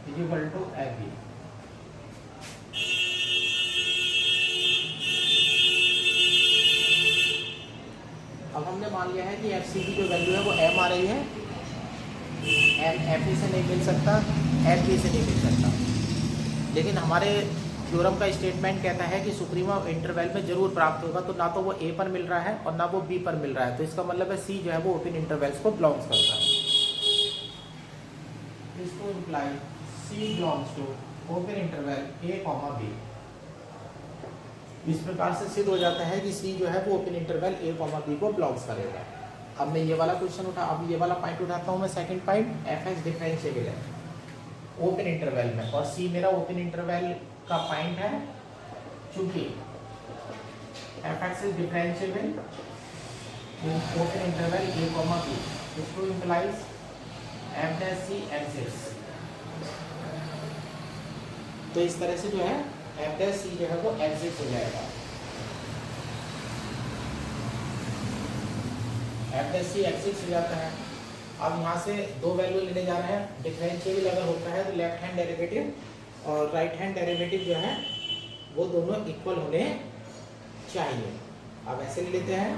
equal to f B. अब हमने मान लिया है कि एफ सी की जो वैल्यू है वो एम आ रही है, एम एफ ए से नहीं मिल सकता, एफ बी से नहीं मिल सकता, लेकिन हमारे थ्योरम का स्टेटमेंट कहता है कि सुप्रीमम इंटरवल में जरूर प्राप्त होगा। तो ना तो वो ए पर मिल रहा है और ना वो बी पर मिल रहा है, तो इसका मतलब है सी जो है वो ओपन इंटरवल्स को बिलोंग्स करता है। इसको imply c belongs to open interval A comma b. इस प्रकार से सिद्ध हो जाता है कि सी जो है वो ओपन इंटरवल ए कॉमा बी को बिलोंग्स करेगा। अब मैं ये वाला क्वेश्चन अब ये वाला पॉइंट उठाता हूँ मैं, second point, F x differentiable है ओपन इंटरवल में, और सी मेरा ओपन इंटरवल का पॉइंट है। चूंकि f x is differentiable in open interval A comma b, this to implies f dash c exists. तो इस तरह से जो है एफ डैश सी जो है वो एक्सिस हो जाएगा। एफ डैश सी एक्सिस हो जाता है। अब यहाँ से दो वैल्यू लेने जा रहे हैं। डिफरेंशिएबल अगर होता है तो लेफ्ट हैंड डेरिवेटिव और राइट हैंड डेरिवेटिव जो है वो दोनों इक्वल होने चाहिए। अब ऐसे ले लेते हैं,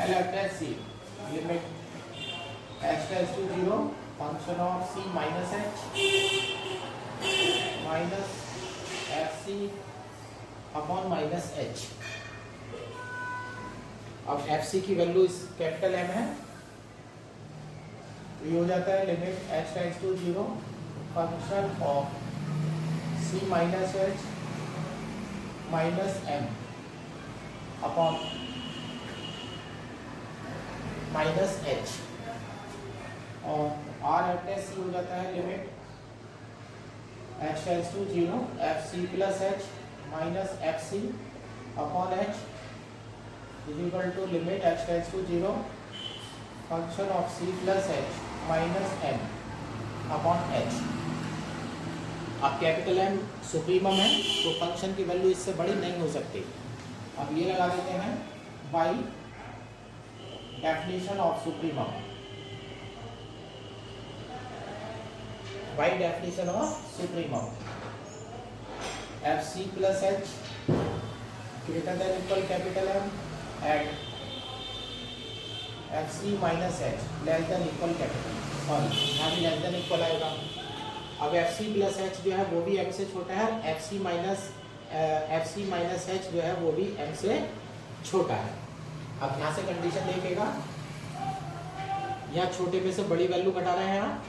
LFC limit h tends to 0 function of c minus h minus fc upon minus h। अब fc की वैल्यू इस कैपिटल M है, तो ये हो जाता है limit h tends to 0 function of c minus h minus m upon minus h, और आर एफ डैश सी हो जाता है limit H tends to 0 f c plus h minus F C upon h is equal to limit H tends to 0 function of c plus h minus M upon h. अब capital M supremum है तो function की value इससे बड़ी नहीं हो सकती। अब ये लगा देते हैं by definition of supremum, by definition of supremum, fc plus h greater than equal capital M and fc minus h less than equal capital, sorry यहाँ भी less than equal आएगा। अब fc plus h जो है वो भी m से छोटा है, fc minus h जो है वो भी m से छोटा है। अब यहाँ से कंडीशन देखेगा, यहाँ छोटे में से बड़ी वैल्यू घटा रहे हैं आप,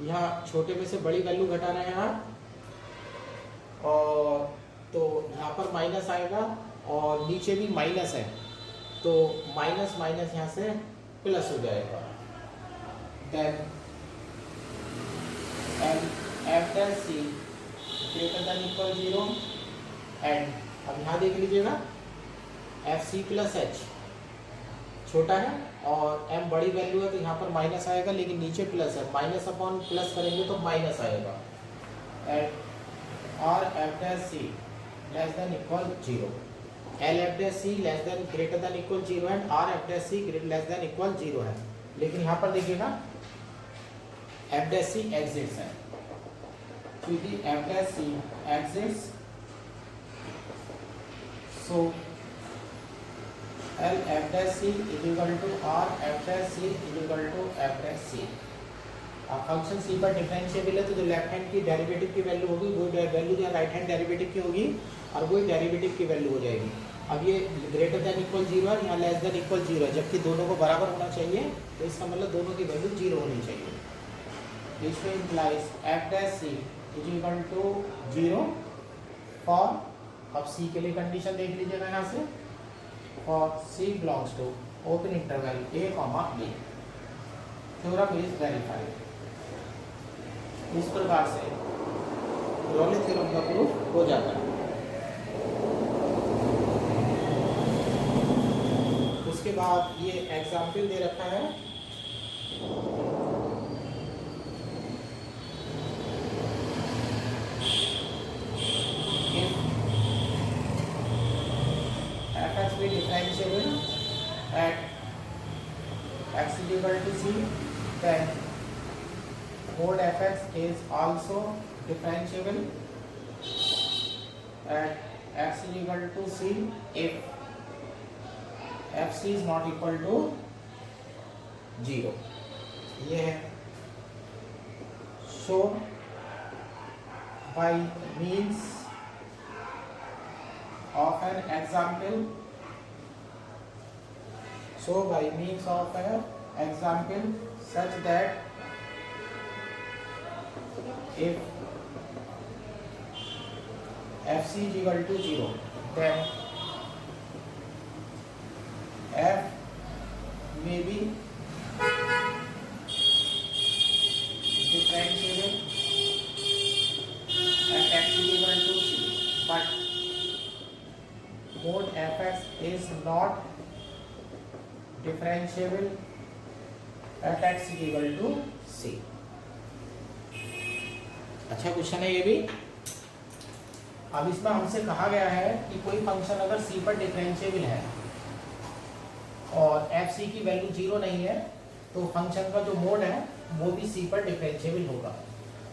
यहाँ छोटे में से बड़ी वैल्यू घटा रहे हैं आप, और तो यहाँ पर माइनस आएगा और नीचे भी माइनस है, तो माइनस माइनस यहाँ से प्लस हो जाएगा। Then F dash c greater than equal 0 and, अब यहाँ देख लीजिएगा एफ सी प्लस एच छोटा है और m बड़ी वैल्यू है, तो यहाँ पर माइनस आएगा, लेकिन नीचे प्लस है, माइनस अपॉन प्लस करेंगे तो माइनस आएगा। एंड और f dash C less than equal 0। L f dash C less than greater than equal 0 and R f dash C less than equal 0 है। लेकिन यहाँ पर देखिएगा एफ डैश सी एग्जिट्स है, क्योंकि f dash c exists, so l f dash c is equal to r f dash c is equal to f dash c. अब function c पर differentiable है तो जो लेफ्ट हैंड की derivative की value होगी वो वैल्यू जो राइट हैंड डेरिवेटिव की होगी और वही डेरिवेटिव की वैल्यू हो जाएगी। अब ये ग्रेटर देन इक्वल 0 है, यहाँ लेस देन इक्वल 0 है, जबकि दोनों को बराबर होना चाहिए, तो इसका मतलब दोनों की वैल्यू 0 होनी चाहिए। This implies f dash c is equal to 0 for, अब सी के लिए कंडीशन देख लीजिएगा यहाँ से, for C belongs to open interval A comma B, theorem is verified. इस प्रकार से रॉले थ्योरम का प्रूफ हो जाता है। उसके बाद ये एग्जाम्पल दे रखा है, f x be differentiable at x is equal to c, then mod fx is also differentiable at x is equal to c if fc is not equal to 0। ये है show by means of an example, show by means of an example such that if fc is equal to 0, then f may be differentiable at x is equal to c, but mod fx is not differentiable at x is equal to c। अच्छा question है ये भी। अब इसमें हमसे कहा गया है कि कोई फंक्शन अगर c पर डिफरेंशिएबल है और एफ सी की वैल्यू 0 नहीं है तो फंक्शन का जो मोड है वो भी c पर डिफरेंशिएबल होगा।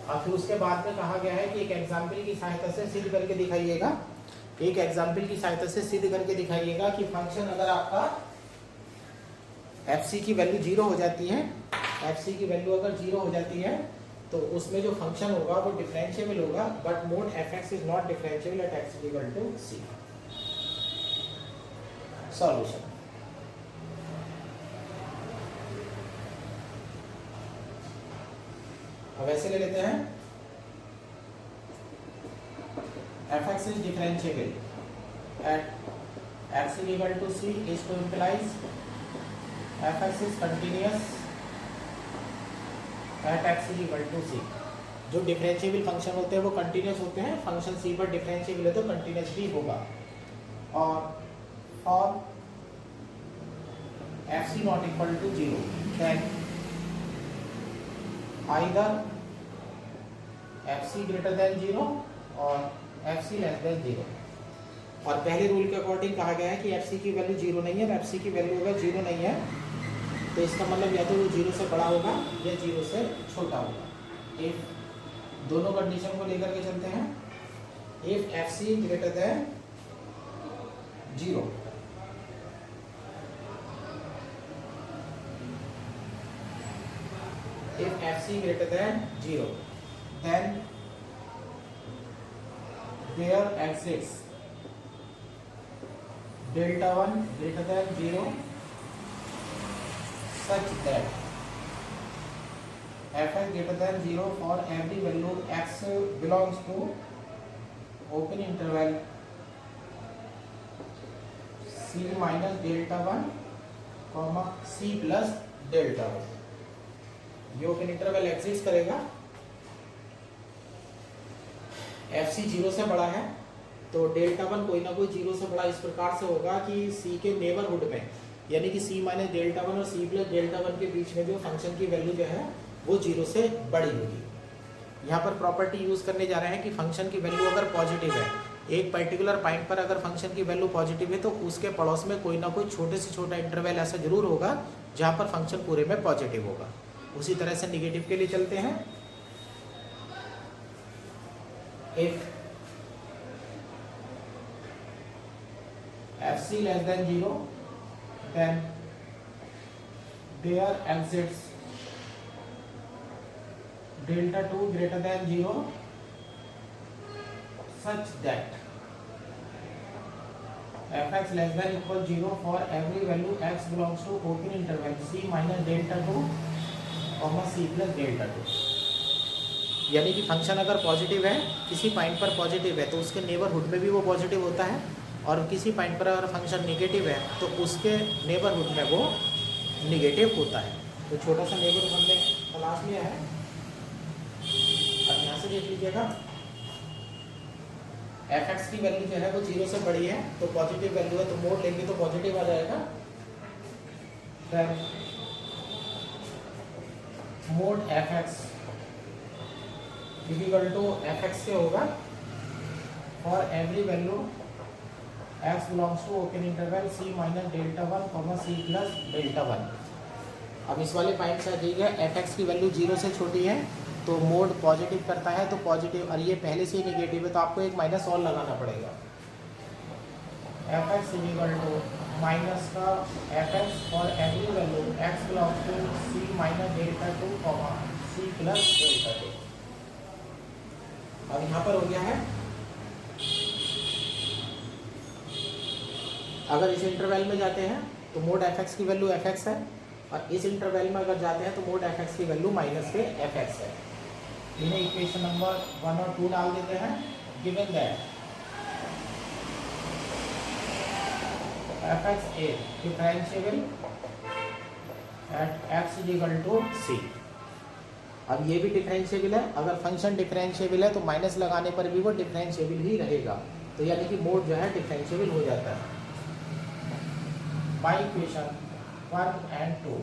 और फिर उसके बाद में कहा गया है कि एक एग्जाम्पल की सहायता से सिद्ध करके दिखाइएगा, एक एग्जाम्पल की सहायता से सिद्ध करके दिखाइएगा कि फंक्शन अगर आपका एफ सी की वैल्यू 0 हो जाती है, एफ सी की वैल्यू अगर 0 हो जाती है तो उसमें जो फंक्शन होगा वो डिफरेंशिएबल होगा, but mod F x is not differentiable at x is equal to c. Solution, अब ऐसे ले लेते हैं, f x is differentiable at x is equal to c is to implies F x is continuous at x is equal to c. जो differentiable function होते हैं वो continuous होते हैं, फंक्शन सी पर डिफरेंशिएबल है तो कंटिन्यूअस भी होगा। और for f c not equal to 0, then either f c greater than 0 और एफ सी लेस देन 0। और पहले रूल के अकॉर्डिंग कहा गया है कि एफ सी की वैल्यू 0 नहीं है, एफ सी की वैल्यू अगर 0 नहीं है तो इसका मतलब या तो वो 0 से बड़ा होगा या 0 से छोटा होगा। इफ दोनों कंडीशन को लेकर के चलते हैं, if f c greater than 0, if fc greater than 0, then there exists delta 1 greater than 0 such that fx greater than 0 for every value x belongs to open interval c minus delta 1 comma c plus delta 1। ये open interval exist करेगा, F C 0 से बड़ा है तो delta 1 कोई ना कोई 0 से बड़ा इस प्रकार से होगा कि सी के नेबरहुड में, यानी कि सी माइनस डेल्टा 1 और सी प्लस डेल्टा 1 के बीच में जो फंक्शन की वैल्यू जो है वो 0 से बड़ी होगी। यहाँ पर प्रॉपर्टी यूज करने जा रहे हैं कि फंक्शन की वैल्यू अगर पॉजिटिव है एक पर्टिकुलर पॉइंट पर अगर फंक्शन की वैल्यू पॉजिटिव है तो उसके पड़ोस में कोई ना कोई छोटे से छोटा इंटरवल ऐसा जरूर होगा जहाँ पर फंक्शन पूरे में पॉजिटिव होगा। उसी तरह से निगेटिव के लिए चलते हैं। If fc less than 0 then there exists delta 2 greater than 0 such that fx less than equal 0 for every value x belongs to open interval c minus delta 2 comma c plus delta 2। यानी कि function अगर positive है, किसी point पर positive है तो उसके neighbourhood में भी वो पॉजिटिव होता है, और किसी पॉइंट पर अगर फंक्शन नेगेटिव है तो उसके नेबरहुड में वो नेगेटिव होता है। तो छोटा सा नेबरहुड हमने तलाश लिया है। अब यहाँ से देख लीजिएगा, fx की वैल्यू जो है वो 0 से बड़ी है तो पॉजिटिव वैल्यू है, तो मोड लेंगे तो पॉजिटिव आ जाएगा। फिर mod fx equal to fx से होगा for every value x belongs to open interval c minus delta 1 comma c plus delta 1। अब इस वाले पॉइंट से देखिए fx की वैल्यू 0 से छोटी है तो मोड पॉजिटिव करता है, तो पॉजिटिव, और ये पहले से ही नेगेटिव है तो आपको एक माइनस और लगाना पड़ेगा। fx इक्वल टू माइनस का fx और every value x belongs to c minus delta 2 comma c plus delta 2। अब यहाँ पर हो गया है, अगर इस इंटरवल में जाते हैं तो मोड fx की वैल्यू fx है, और इस इंटरवल में अगर जाते हैं तो मोड fx की वैल्यू माइनस के fx है। इन्हें इक्वेशन नंबर 1 और 2 डाल देते हैं। Given that fx is differentiable at x equal to c। अब ये भी डिफरेंशिएबल है, अगर फंक्शन डिफरेंशिएबल है तो माइनस लगाने पर भी वो डिफरेंशिएबल ही रहेगा, तो यानी कि मोड जो है डिफरेंशिएबल हो जाता है। By equation 1 and 2,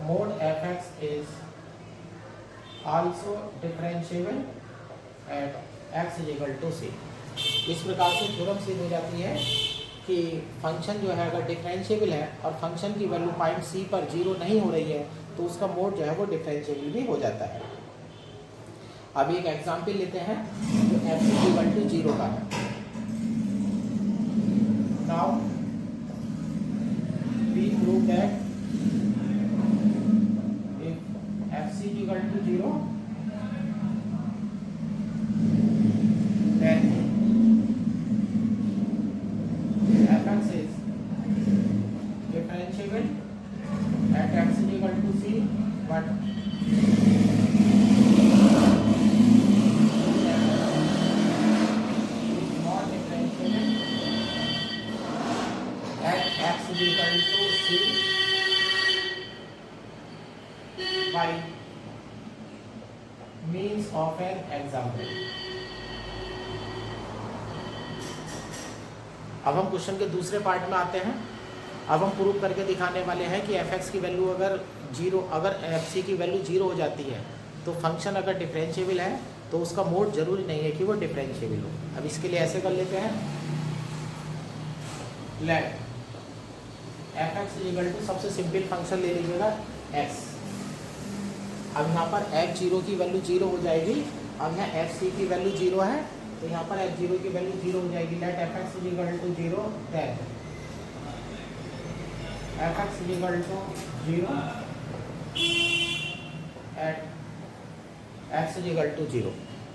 mode fx is also differentiable at x is equal to c। इस प्रकार से थ्योरम सिद्ध हो जाती है कि फंक्शन जो है अगर डिफरेंशिएबल है और फंक्शन की वैल्यू पॉइंट c पर 0 नहीं हो रही है तो उसका मोड जो है वो डिफरेंशिएबल भी हो जाता है। अब एक एग्जाम्पल लेते हैं जो f is equal to 0 का है। Now we prove that if fc is equal to 0 then fx is differentiable at x is equal to c, but not differentiable at x is equal to c by means of an example। अब हम question के दूसरे part में आते हैं। अब हम prove करके दिखाने वाले हैं कि fx की वैल्यू अगर fc की वैल्यू 0 हो जाती है तो फंक्शन अगर डिफरेंशिएबल है तो उसका मोड जरूरी नहीं है कि वो डिफरेंशिएबल हो। अब इसके लिए ऐसे कर लेते हैं, लेट fx इक्वल टू, सबसे सिंपल फंक्शन ले लीजिएगा x। अब यहाँ पर f0 की वैल्यू 0 हो जाएगी। अब यहाँ fc की वैल्यू 0 है तो यहाँ पर f0 की वैल्यू 0 हो जाएगी। Let fx equal to 0 then fx equal to 0 at x equal to 0।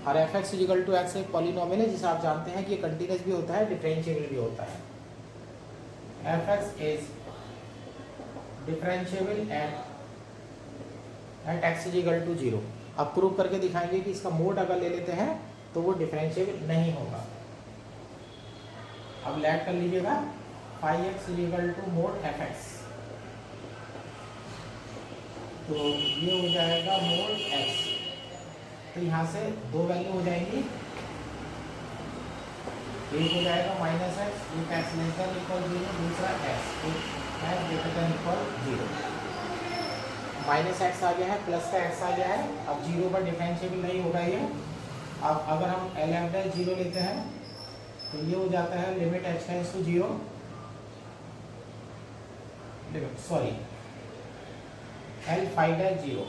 और fx इक्वल टू x एक पॉलिनोमियल है जिसे आप जानते हैं कि ये कंटीन्यूअस भी होता है, डिफरेंशिएबल भी होता है। fx is differentiable at x equal to 0। अब प्रूव करके दिखाएंगे कि इसका मोड अगर ले लेते हैं तो वो डिफरेंशिएबल नहीं होगा। अब लेट कर लीजिएगा phi x equal to mod fx, तो ये हो जाएगा मोड x। तो यहाँ से दो वैल्यू हो जाएंगी, एक हो जाएगा माइनस एक्स, एक एक्स लेस देन इक्वल 0, दूसरा x greater than equal 0। Minus x आ गया है, प्लस का एक्स आ गया है। अब 0 पर डिफरेंशिएबल नहीं होगा ये, अब अगर हम एल एफ डैश जीरो लेते हैं तो ये हो जाता है limit H tends to zero, sorry L five dash zero,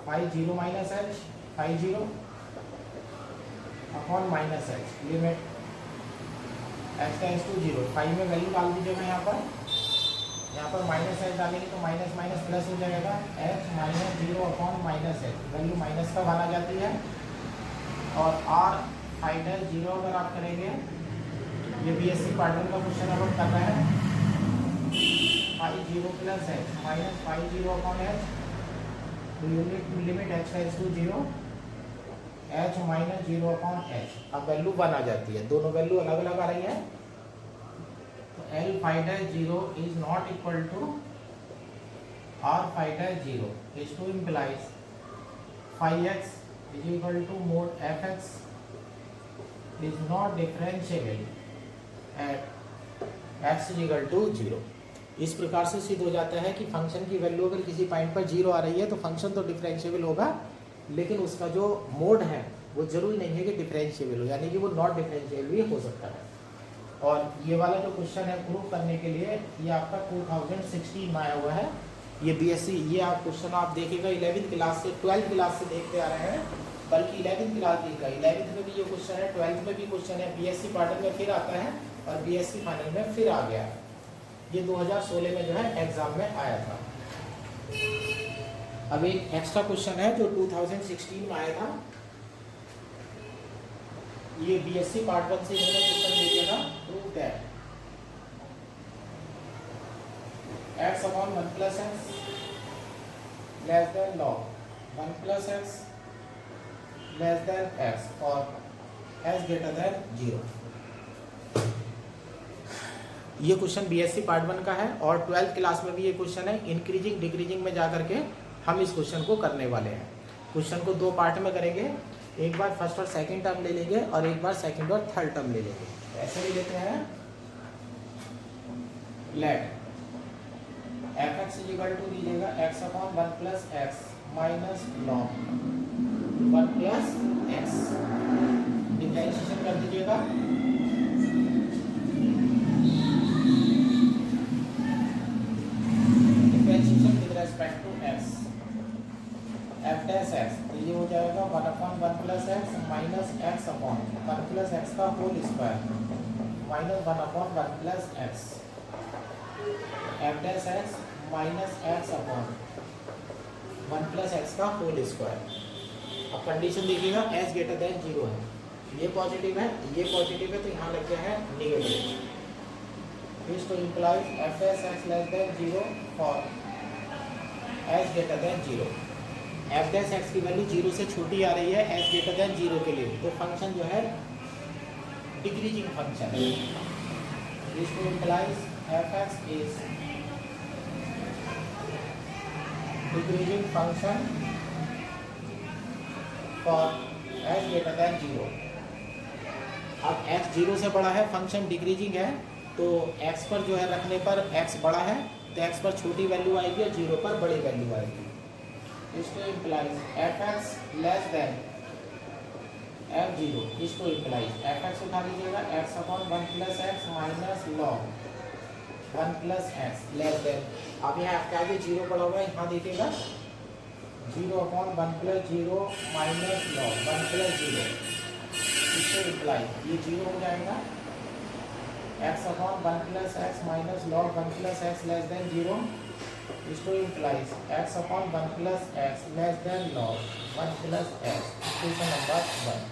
five zero minus h, five zero upon minus H, limit H tends to zero. Five में वैल्यू डाल दीजिएगा यहाँ पर माइनस एच डालेंगे तो माइनस माइनस प्लस हो जाएगा, H minus zero upon minus H, value minus का माना जाती है। और आर फाइव डैश जीरो अगर आप करेंगे, ये बीएससी पार्टनर का क्वेश्चन अब कर रहे हैं, five zero plus h minus five zero upon h, limit H tends to zero, h minus zero upon h. अब वैल्यू 1 आ जाती है, दोनों वैल्यू अलग अलग आ रही है। तो L five dash zero is not equal to R five dash zero, is to implies five x is equal to mod F x is not differentiable at x is equal to zero. इस प्रकार से सिद्ध हो जाता है कि function की value अगर किसी पॉइंट पर जीरो आ रही है तो फंक्शन तो डिफरेंशिएबल होगा, लेकिन उसका जो मोड है वो जरूरी नहीं है कि डिफरेंशिएबल हो, यानी कि वो नॉट डिफरेंशिएबल भी हो सकता है। और ये वाला जो क्वेश्चन है प्रूव करने के लिए ये आपका 2016 में आया हुआ है। ये बीएससी, ये आप क्वेश्चन आप देखिएगा 11th क्लास से 12th क्लास से देखते आ रहे हैं, बल्कि 11th क्लास देखा, 11th में भी ये क्वेश्चन है, 12th में भी क्वेश्चन है, बीएससी पार्टनर में फिर आता है और बीएससी फाइनल में फिर आ गया। ये 2016 में जो है एग्जाम में आया था। अब एक एक्स्ट्रा क्वेश्चन है जो 2016 में आया था, ये बीएससी पार्ट 1 से इन्होंने क्वेश्चन दे दिया था, prove that x upon 1 plus x less than log 1 plus x less than x और एस ग्रेटर देन जीरो। ये क्वेश्चन बीएससी पार्ट 1 का है और 12th क्लास में भी ये क्वेश्चन है। इंक्रीजिंग डिक्रीजिंग में जाकर के हम इस क्वेश्चन को करने वाले हैं। क्वेश्चन को दो पार्ट में करेंगे, एक बार फर्स्ट और सेकंड टर्म ले लेंगे और एक बार सेकंड और थर्ड टर्म ले लेंगे। ऐसे भी लेते हैं, let F x is equal to लीजिएगा x upon 1 plus x minus log 1 plus x, differentiation कर दीजिएगा। Respect to x f dash x, तो ये हो जाएगा 1 upon 1 plus x minus x upon 1 plus x का whole square minus 1 upon 1 plus x, f dash x minus x upon 1 plus x का whole square. अब condition देखिएगा, s greater than zero है, ये पॉजिटिव है, ये पॉजिटिव है, तो यहाँ लग गया है नेगेटिव। दिस तो implies f dash x less than zero for s greater than zero. F dash x की वैल्यू जीरो से छोटी आ रही है एस ग्रेटर देन जीरो के लिए, तो फंक्शन जो है डिक्रीजिंग फंक्शन है। This implies F x is decreasing function for s greater than zero. अब एक्स जीरो से बड़ा है, फंक्शन डिक्रीजिंग है, तो एक्स पर जो है रखने पर एक्स बड़ा है तो एक्स पर छोटी वैल्यू आएगी और जीरो पर बड़ी वैल्यू आएगी। इसको implies F x less than F zero, इसको इम्प्लाइज एफ एक्स उठा लीजिएगा x upon 1 plus x minus log 1 plus x less then, अब यहाँ आपके आगे जीरो पड़ा हुआ है, यहाँ देखिएगा 0 upon 1 plus zero minus log 1 plus zero, इसको इम्प्लाइज ये जीरो हो जाएगा x upon 1 plus x minus log 1 plus x less than zero, इसको implies x upon 1 plus x less than log 1 plus x. Question number 1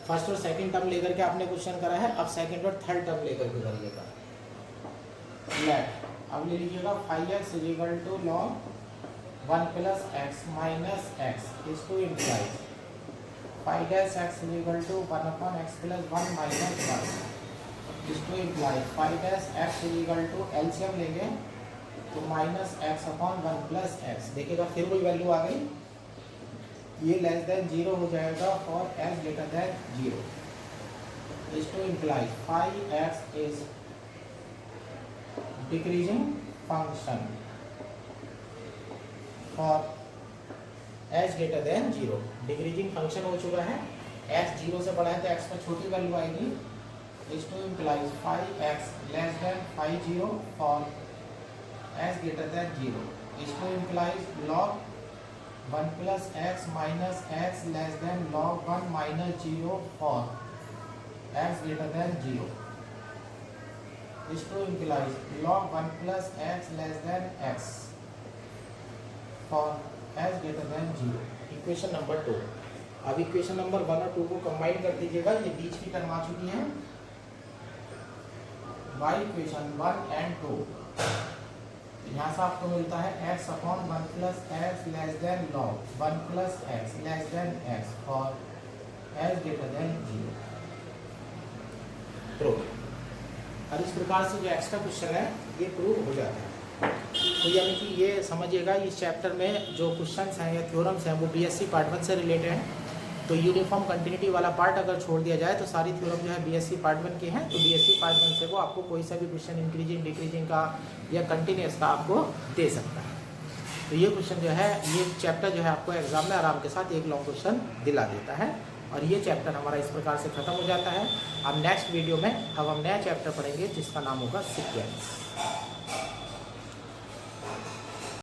first और second term लेकर के आपने question करा है, अब सेकंड और थर्ड टर्म लेकर के करिएगा। लेट अब ले लीजिएगा 5x is equal to log 1 plus x minus x, इसको implies 5 x is equal to 1 upon x plus 1 minus 1, इसको imply 5 x is equal to LCM लेंगे तो minus x upon 1 plus x, देखिएगा फिर वही वैल्यू आ गई, ये लेस देन जीरो हो जाएगा और एस ग्रेटर देन जीरो। इसको imply 5x is decreasing function for H greater than 0। Decreasing function हो चुका है, x 0 से बड़ा है तो x में छोटी वैल्यू आएगी। Is to implies 5x less than 50 for x greater than 0। Is to implies log 1 plus x minus x less than log 1 minus 0 for x greater than 0। Is to implies log 1 plus x less than x for x greater than 0। Equation number 2। अब equation number 1 और 2 को combine कर दीजिएगा, ये बीच की term आ चुकी है। By equation 1 and 2 यहाँ से आपको मिलता है x upon 1 plus x less then log 1 plus x less then x for x greater than 0। Prove. और इस प्रकार से जो एक्स्ट्रा क्वेश्चन है ये प्रूव हो जाता है। तो यानी कि ये समझिएगा, इस चैप्टर में जो क्वेश्चंस हैं या थ्योरम्स हैं वो बीएससी पार्ट 1 से रिलेटेड हैं। तो यूनिफॉर्म कंटिन्यूटी वाला पार्ट अगर छोड़ दिया जाए तो सारी थ्योरम जो है बीएससी पार्ट 1 के हैं। तो बीएससी पार्ट 1 से वो आपको कोई सा भी क्वेश्चन इंक्रीजिंग डिक्रीजिंग का या कंटिन्यूस का आपको दे सकता है। तो ये क्वेश्चन जो है, ये चैप्टर जो है आपको एग्जाम में आराम के साथ एक लॉन्ग क्वेश्चन दिला देता है। और ये चैप्टर हमारा इस प्रकार से खत्म हो जाता है। अब नेक्स्ट वीडियो में अब हम नया चैप्टर पढ़ेंगे जिसका नाम होगा सीक्वेंस।